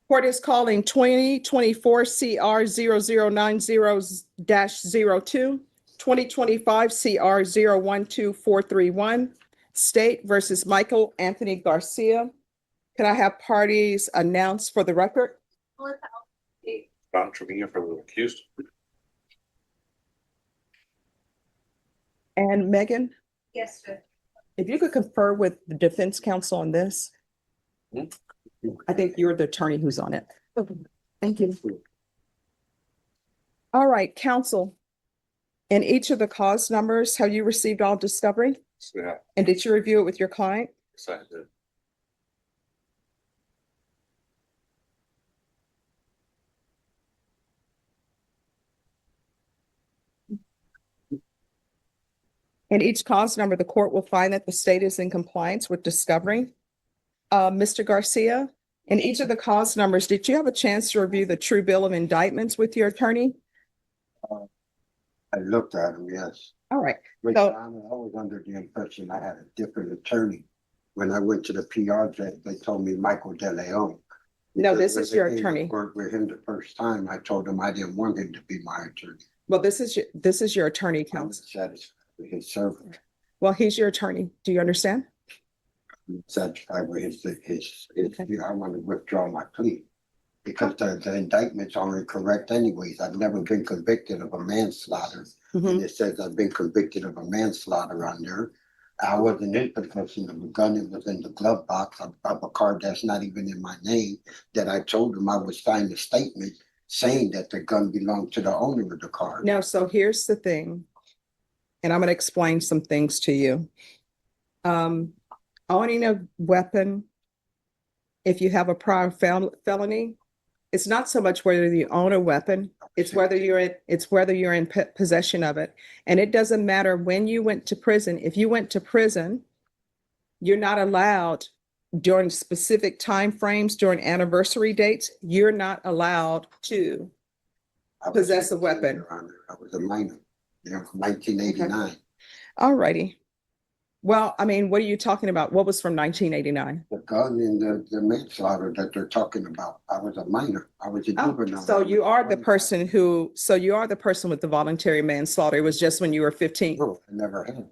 Court is calling 2024 CR 0090-02, 2025 CR 012431, State versus Michael Anthony Garcia. Can I have parties announced for the record? Don Trevino for the accused. And Megan, Yes, sir. if you could confer with the defense counsel on this. I think you're the attorney who's on it. Thank you. All right, counsel. In each of the cause numbers, have you received all discovery? Yeah, And did you review it with your client? excited. In each cause number, the court will find that the state is in compliance with discovery. Mr. Garcia, in each of the cause numbers, did you have a chance to review the true bill of indictments with your attorney? I looked at him, yes. All right, But So- Your Honor, I was under the impression I had a different attorney. When I went to the PR jet, they told me Michael De Leon. No, Because this when is they your came to attorney. Work with him the first time, I told him I didn't want him to be my attorney. well, this is your attorney, I'm counsel. satisfied with his service. Well, he's your attorney. Do you understand? I'm satisfied with his, Okay. I want to withdraw my plea. Because the indictments aren't correct anyways. I've never been convicted of a manslaughter. Mhm. And it says I've been convicted of a manslaughter on there. I wasn't in possession of a gun. It was in the glove box of a car that's not even in my name. That I told him I would sign a statement saying that the gun belonged to the owner of the car. No, so here's the thing. And I'm gonna explain some things to you. Owning a weapon, if you have a prior felony, it's not so much whether you own a weapon, it's whether you're in possession of it. And it doesn't matter when you went to prison. If you went to prison, you're not allowed during specific timeframes, during anniversary dates, you're not allowed to I was possess a 15, weapon. Your Honor. I was a minor, 1989. All righty. Well, I mean, what are you talking about? What was from 1989? The gun and the manslaughter that they're talking about. I was a minor. I was a juvenile. So you are the person with the voluntary manslaughter. It was just when you were 15. No, I never had.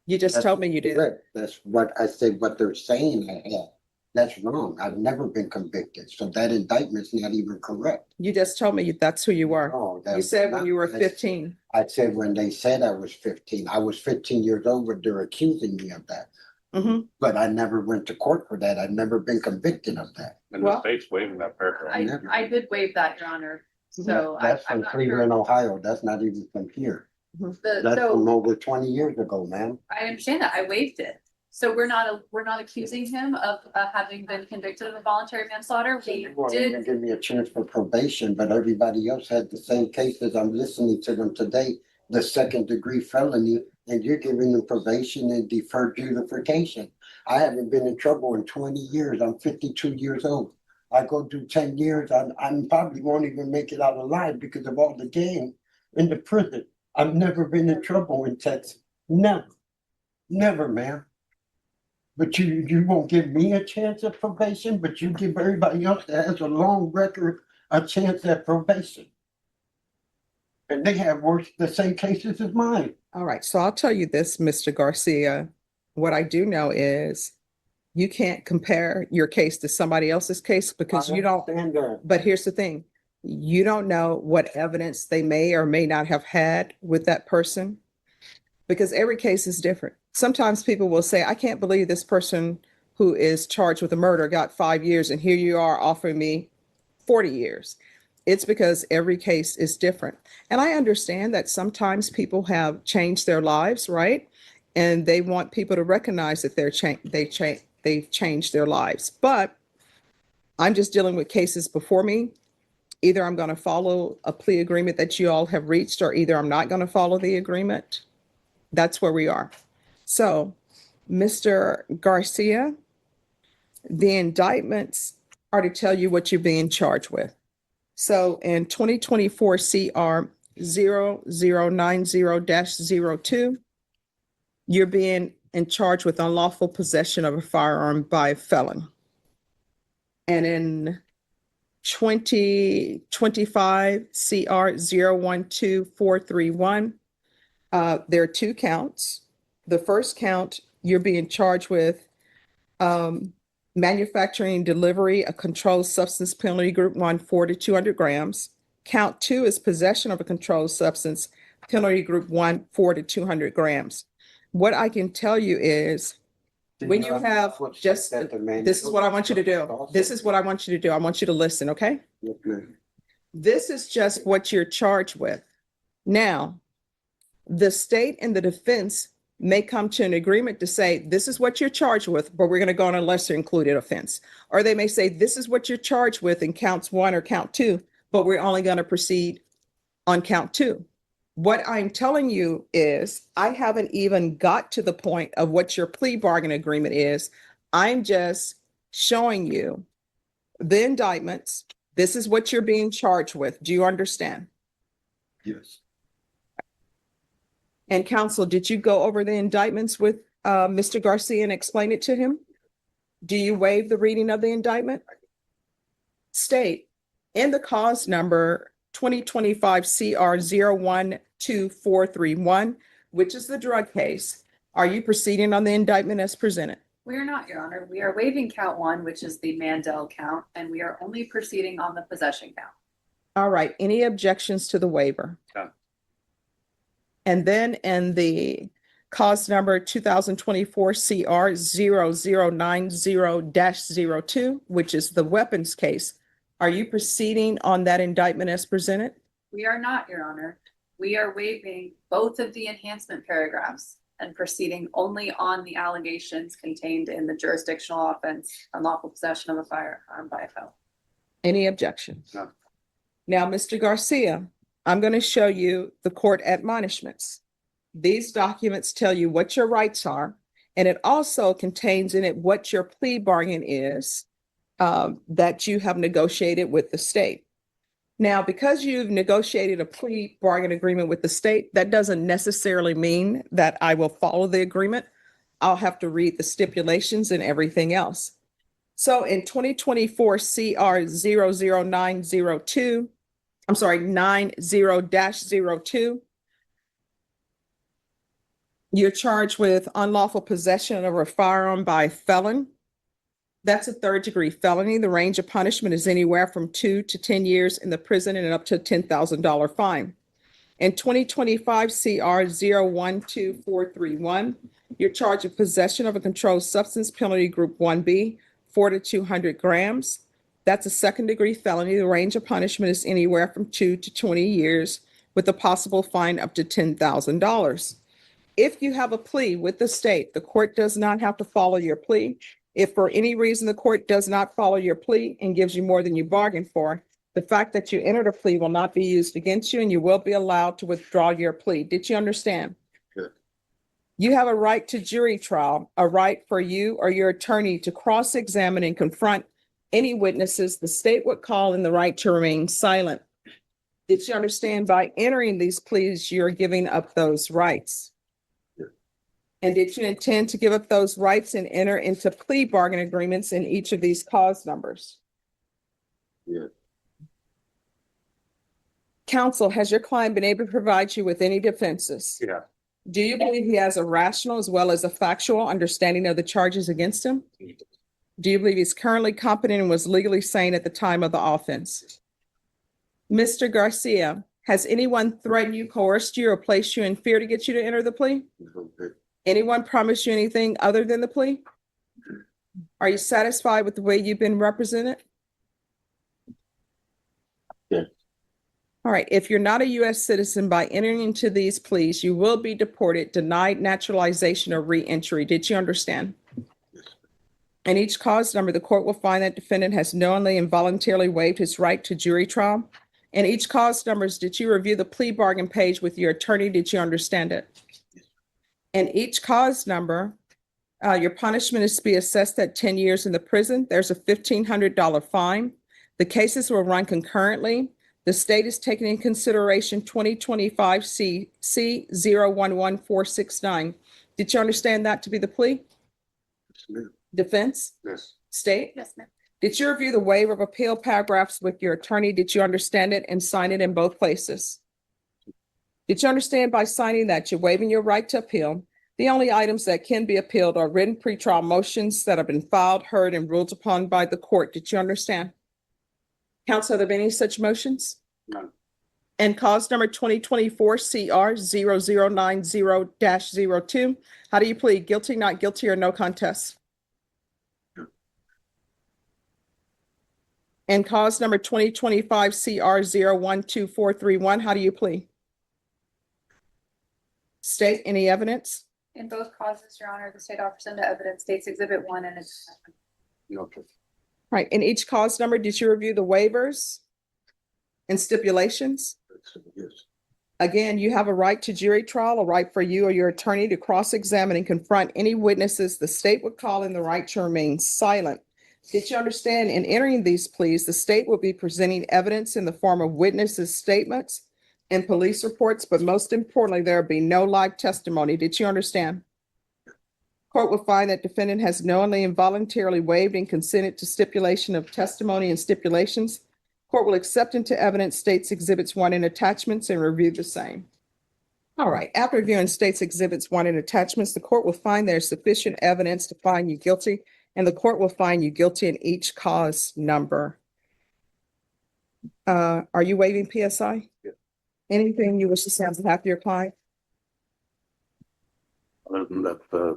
You just That's told me you did. correct. That's what I said, what they're saying I had. That's wrong. I've never been convicted. So that indictment's not even correct. You just told me that's who you were. No, that You was said when not- you were that's- 15. I said when they said I was 15, I was 15 years old, but they're accusing me of that. Mhm. But I never went to court for that. I've never been convicted of that. And Well- the state's waiving that paragraph. I did waive that, Your Honor. So That's I'm from not Cleveland, sure. Ohio. That's not even from here. That's So from over 20 years ago, man. I understand that. I waived it. So we're not accusing him of having been convicted of a voluntary manslaughter. We You won't even did. give me a chance for probation, but everybody else had the same cases. I'm listening to them today, the 2nd-degree felony, and you're giving them probation and deferred justification. I haven't been in trouble in 20 years. I'm 52 years old. I go do 10 years. I'm probably won't even make it out alive because of all the gang in the prison. I've never been in trouble in Texas. Never. Never, man. But you won't give me a chance at probation, but you give everybody else that has a long record a chance at probation. And they have the same cases as mine. All right. So I'll tell you this, Mr. Garcia. What I do know is you can't compare your case to somebody else's case because you don't. understand that. But here's the thing. You don't know what evidence they may or may not have had with that person because every case is different. Sometimes people will say, I can't believe this person who is charged with a murder got 5 years and here you are offering me 40 years. It's because every case is different. And I understand that sometimes people have changed their lives, right? And they want people to recognize that they've changed their lives. But I'm just dealing with cases before me. Either I'm going to follow a plea agreement that you all have reached, or either I'm not going to follow the agreement. That's where we are. So, Mr. Garcia, the indictments are to tell you what you're being charged with. So in 2024 CR 0090-02, you're being in charge with unlawful possession of a firearm by a felon. And in 2025 CR 012431. There are two counts. The first count, you're being charged with manufacturing and delivery of controlled substance, penalty group 1, 4 to 200 grams. Count 2 is possession of a controlled substance, penalty group 1, 4 to 200 grams. What I can tell you is, when you have just, this is what I want you to do. This is what I want you to do. I want you to listen, okay? This is just what you're charged with. Now, the state and the defense may come to an agreement to say, this is what you're charged with, but we're going to go on a lesser included offense. Or they may say, this is what you're charged with in counts 1 or count 2, but we're only going to proceed on count 2. What I'm telling you is, I haven't even got to the point of what your plea bargain agreement is. I'm just showing you the indictments. This is what you're being charged with. Do you understand? Yes. And counsel, did you go over the indictments with Mr. Garcia and explain it to him? Do you waive the reading of the indictment? State, in the cause number 2025 CR 012431, which is the drug case, are you proceeding on the indictment as presented? We are not, Your Honor. We are waiving count 1, which is the Mandel count, and we are only proceeding on the possession count. All right, any objections to the waiver? None. And then in the cause number 2024 CR 0090-02, which is the weapons case, are you proceeding on that indictment as presented? We are not, Your Honor. We are waiving both of the enhancement paragraphs and proceeding only on the allegations contained in the jurisdictional offense, unlawful possession of a firearm by a felon. Any objections? No. Now, Mr. Garcia, I'm going to show you the court admonishments. These documents tell you what your rights are, and it also contains in it what your plea bargain is that you have negotiated with the state. Now, because you've negotiated a plea bargain agreement with the state, that doesn't necessarily mean that I will follow the agreement. I'll have to read the stipulations and everything else. So in 2024 CR 00902, I'm sorry, 90-02, you're charged with unlawful possession of a firearm by a felon. That's a third-degree felony. The range of punishment is anywhere from 2 to 10 years in the prison and up to a $10,000 fine. In 2025 CR 012431, you're charged with possession of a controlled substance, penalty group 1B, 4 to 200 grams. That's a second-degree felony. The range of punishment is anywhere from 2 to 20 years with a possible fine up to $10,000. If you have a plea with the state, the court does not have to follow your plea. If for any reason the court does not follow your plea and gives you more than you bargained for, the fact that you entered a plea will not be used against you and you will be allowed to withdraw your plea. Did you understand? Good. You have a right to jury trial, a right for you or your attorney to cross-examine and confront any witnesses the state would call, and the right to remain silent. Did you understand by entering these pleas, you're giving up those rights? And did you intend to give up those rights and enter into plea bargain agreements in each of these cause numbers? Yeah. Counsel, has your client been able to provide you with any defenses? Yeah. Do you believe he has a rational as well as a factual understanding of the charges against him? Do you believe he's currently competent and was legally sane at the time of the offense? Mr. Garcia, has anyone threatened you, coerced you, or placed you in fear to get you to enter the plea? Okay. Anyone promised you anything other than the plea? Are you satisfied with the way you've been represented? Yeah. All right. If you're not a U.S. citizen, by entering into these pleas, you will be deported, denied naturalization, or re-entry. Did you understand? Yes. In each cause number, the court will find that defendant has knowingly and voluntarily waived his right to jury trial. In each cause numbers, did you review the plea bargain page with your attorney? Did you understand it? In each cause number, your punishment is to be assessed at 10 years in the prison. There's a $1,500 fine. The cases will run concurrently. The state is taking in consideration 2025 C 011469. Did you understand that to be the plea? Yes, ma'am. Defense? Yes. State? Yes, ma'am. Did you review the waiver of appeal paragraphs with your attorney? Did you understand it and sign it in both places? Did you understand by signing that you're waiving your right to appeal? The only items that can be appealed are written pretrial motions that have been filed, heard, and ruled upon by the court. Did you understand? Counsel, are there any such motions? None. And cause number 2024 CR 0090-02. How do you plead? Guilty, not guilty, or no contest? And cause number 2025 CR 012431. How do you plead? State any evidence? In both causes, Your Honor, the state offers into evidence states exhibit 1 and its Okay. Right. In each cause number, did you review the waivers and stipulations? Yes. Again, you have a right to jury trial, a right for you or your attorney to cross-examine and confront any witnesses the state would call in, the right to remain silent. Did you understand in entering these pleas, the state will be presenting evidence in the form of witnesses' statements and police reports, but most importantly, there will be no live testimony. Did you understand? Court will find that defendant has knowingly and voluntarily waived and consented to stipulation of testimony and stipulations. Court will accept into evidence states exhibits 1 and attachments and review the same. All right, after reviewing states exhibits 1 and attachments, the court will find there's sufficient evidence to find you guilty, and the court will find you guilty in each cause number. Are you waiving PSI? Yeah. Anything you wish to say on behalf of your client? Other than that, the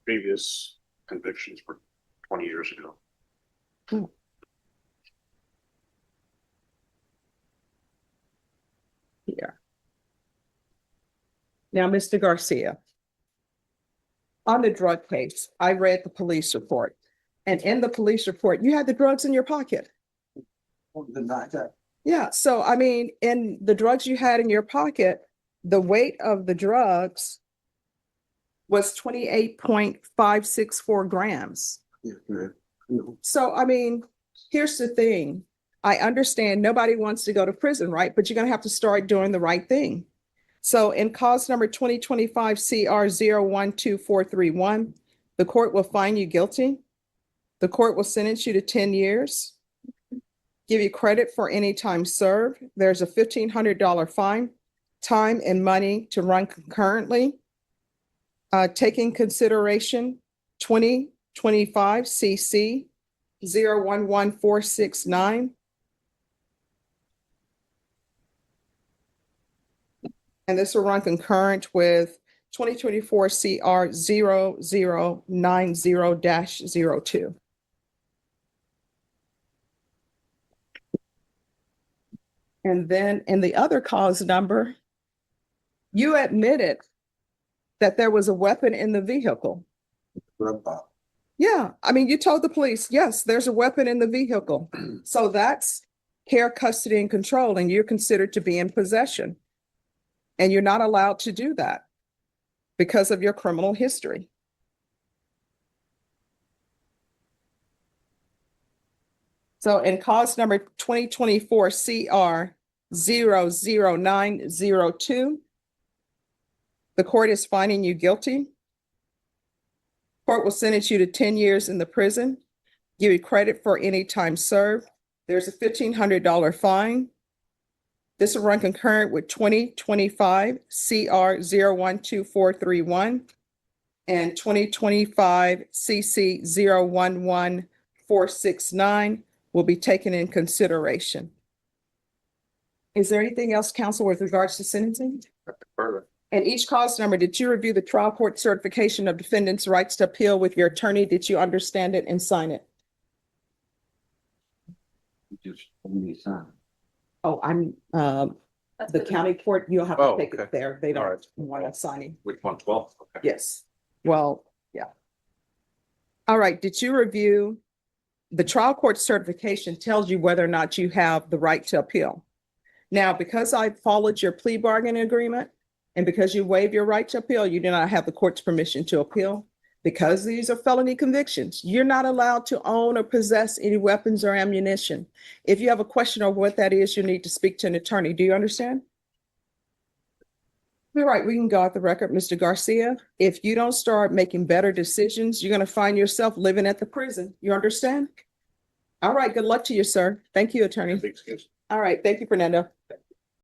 previous convictions were 20 years ago. Here. Now, Mr. Garcia. On the drug case, I read the police report. And in the police report, you had the drugs in your pocket. Deny that. Yeah, so I mean, in the drugs you had in your pocket, the weight of the drugs was 28.564 grams. Yes, ma'am. No. So, I mean, here's the thing. I understand nobody wants to go to prison, right? But you're going to have to start doing the right thing. So in cause number 2025 CR 012431, the court will find you guilty. The court will sentence you to 10 years, give you credit for any time served. There's a $1,500 fine, time and money to run concurrently. Taking consideration 2025 CC 011469. And this will run concurrent with 2024 CR 0090-02. And then in the other cause number, you admitted that there was a weapon in the vehicle. Drug ball. Yeah, I mean, you told the police, yes, there's a weapon in the vehicle. So that's care, custody, and control, and you're considered to be in possession. And you're not allowed to do that because of your criminal history. So in cause number 2024 CR 00902, the court is finding you guilty. Court will sentence you to 10 years in the prison, give you credit for any time served. There's a $1,500 fine. This will run concurrent with 2025 CR 012431 and 2025 CC 011469 will be taken in consideration. Is there anything else, counsel, with regards to sentencing? Further. And each cause number, did you review the trial court certification of defendant's rights to appeal with your attorney? Did you understand it and sign it? Just only sign. Oh, I'm, That's the good. county court, you'll have to Oh, take okay. it there. They All don't right. want us signing. Which one? 12? Okay. Yes. Well, yeah. All right. Did you review the trial court certification tells you whether or not you have the right to appeal? Now, because I followed your plea bargaining agreement and because you waive your right to appeal, you do not have the court's permission to appeal. Because these are felony convictions, you're not allowed to own or possess any weapons or ammunition. If you have a question on what that is, you need to speak to an attorney. Do you understand? All right, we can go out the record, Mr. Garcia. If you don't start making better decisions, you're gonna find yourself living at the prison. You understand? All right, good luck to you, sir. Thank you, attorney. Big excuse. All right, thank you, Fernando.